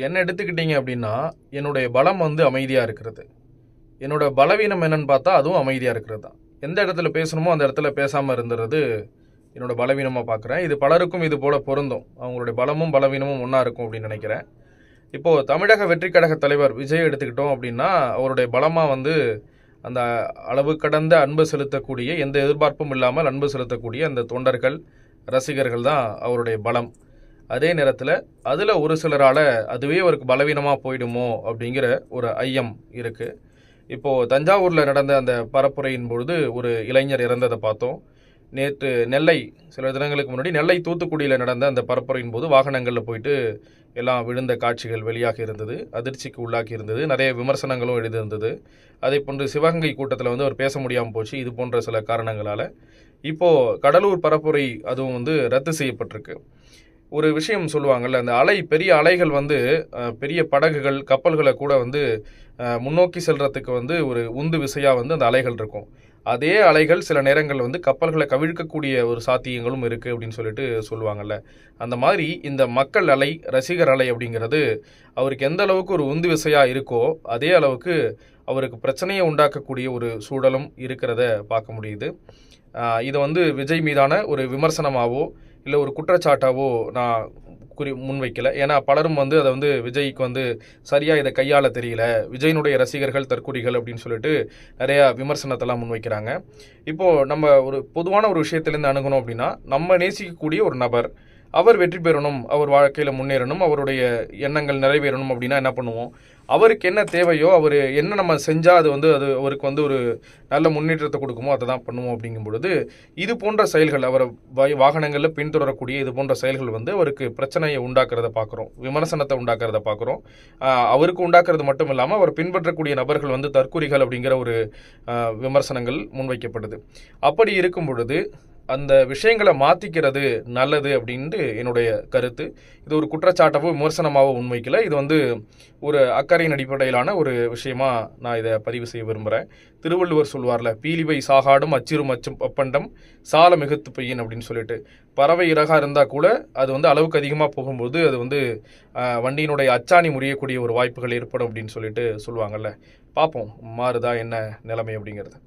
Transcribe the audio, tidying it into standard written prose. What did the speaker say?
என்ன எடுத்துக்கிட்டீங்க அப்படின்னா, என்னுடைய பலம் வந்து அமைதியா இருக்கிறது. என்னோட பலவீனம் என்னன்னு பார்த்தா, அதுவும் அமைதியா இருக்கிறது தான். எந்த இடத்துல பேசணுமோ, அந்த இடத்துல பேசாம இருந்துறது என்னோட பலவீனமா பார்க்குறேன். இது பலருக்கும் இது போல பொருந்தும். அவங்களுடைய பலமும், பலவீனமும் ஒண்ணா இருக்கும் அப்படின்னு நினைக்கிறேன். இப்போ தமிழக வெற்றிக் கழக தலைவர் விஜய் எடுத்துக்கிட்டோம் அப்படின்னா, அவருடைய பலமா வந்து அந்த அளவு கடந்த அன்பு செலுத்தக்கூடிய, எந்த எதிர்பார்ப்பும் இல்லாமல் அன்பு செலுத்தக்கூடிய அந்த தொண்டர்கள், ரசிகர்கள் தான் அவருடைய பலம். அதே நேரத்தில் அதில் ஒரு சிலரால் அதுவே அவருக்கு பலவீனமாக போயிடுமோ அப்படிங்கிற ஒரு ஐயம் இருக்குது. இப்போது தஞ்சாவூரில் நடந்த அந்த பரப்புரையின் பொழுது ஒரு இளைஞர் இறந்ததை பார்த்தோம். நேற்று நெல்லை, சில தினங்களுக்கு முன்னாடி நெல்லை தூத்துக்குடியில் நடந்த அந்த பரப்புரையின் போது வாகனங்களில் போயிட்டு எல்லாம் விழுந்த காட்சிகள் வெளியாக இருந்தது. அதிர்ச்சிக்கு உள்ளாக்கி இருந்தது. நிறைய விமர்சனங்களும் எழுதியிருந்தது. அதே போன்று சிவகங்கை கூட்டத்தில் வந்து அவர் பேச முடியாமல் போச்சு. இது போன்ற சில காரணங்களால் இப்போது கடலூர் பரப்புரை அதுவும் வந்து ரத்து செய்யப்பட்டிருக்கு. ஒரு விஷயம் சொல்லுவாங்கல்ல, அந்த பெரிய அலைகள் வந்து பெரிய படகுகள், கப்பல்களை கூட வந்து முன்னோக்கி செல்றதுக்கு வந்து ஒரு உந்து விசையாக வந்து அந்த அலைகள் இருக்கும். அதே அலைகள் சில நேரங்களில் வந்து கப்பல்களை கவிழ்க்கக்கூடிய ஒரு சாத்தியங்களும் இருக்குது அப்படின்னு சொல்லிட்டு சொல்லுவாங்கல்ல. அந்த மாதிரி இந்த மக்கள் அலை, ரசிகர் அலை அப்படிங்கிறது அவருக்கு எந்த அளவுக்கு ஒரு உந்து விசையாக இருக்கோ, அதே அளவுக்கு அவருக்கு பிரச்சனையை உண்டாக்கக்கூடிய ஒரு சூழலும் இருக்கிறத பார்க்க முடியுது. இதை வந்து விஜய் மீதான ஒரு விமர்சனமாகவோ இல்லை ஒரு குற்றச்சாட்டாவோ நான் முன்வைக்கலை. ஏன்னா பலரும் வந்து அதை வந்து விஜய்க்கு வந்து சரியாக இதை கையாள தெரியல, விஜயினுடைய ரசிகர்கள் தற்குறிகள் அப்படின்னு சொல்லிட்டு நிறையா விமர்சனத்தெல்லாம் முன்வைக்கிறாங்க. இப்போது நம்ம ஒரு பொதுவான ஒரு விஷயத்துலேருந்து அணுகணும் அப்படின்னா, நம்ம நேசிக்கக்கூடிய ஒரு நபர் அவர் வெற்றி பெறணும், அவர் வாழ்க்கையில் முன்னேறணும், அவருடைய எண்ணங்கள் நிறைவேறணும் அப்படின்னா என்ன பண்ணுவோம்? அவருக்கு என்ன தேவையோ, அவர் என்ன நம்ம செஞ்சால் அது அவருக்கு வந்து ஒரு நல்ல முன்னேற்றத்தை கொடுக்குமோ அதை தான் பண்ணுவோம். அப்படிங்கும் பொழுது இது போன்ற செயல்கள், அவரை வாகனங்களில் பின்தொடரக்கூடிய இது போன்ற செயல்கள் வந்து அவருக்கு பிரச்சனையை உண்டாக்குறத பார்க்குறோம், விமர்சனத்தை உண்டாக்குறத பார்க்குறோம். அவருக்கு உண்டாக்குறது மட்டும் இல்லாமல் அவர் பின்பற்றக்கூடிய நபர்கள் வந்து தற்குறிகள் அப்படிங்கிற ஒரு விமர்சனங்கள் முன்வைக்கப்படுது. அப்படி இருக்கும் பொழுது அந்த விஷயங்களை மாற்றிக்கிறது நல்லது அப்படின்ட்டு என்னுடைய கருத்து. இது ஒரு குற்றச்சாட்டாவோ விமர்சனமாகவோ முன்வைக்கல. இது வந்து ஒரு அக்கறையின் அடிப்படையிலான ஒரு விஷயமா நான் இதை பதிவு செய்ய விரும்புகிறேன். திருவள்ளுவர் சொல்வார்ல, பீலிவை சாகாடும் அச்சிரும் அச்சும் அப்பண்டம் சால மிகுத்து பெய்யின் அப்படின்னு சொல்லிட்டு. பறவை இறகாக இருந்தால் கூட அது வந்து அளவுக்கு அதிகமாக போகும்போது அது வந்து வண்டியினுடைய அச்சாணி முறியக்கூடிய ஒரு வாய்ப்புகள் ஏற்படும் அப்படின்னு சொல்லிட்டு சொல்லுவாங்கல்ல. பார்ப்போம் மாறுதா என்ன நிலைமை அப்படிங்கிறது.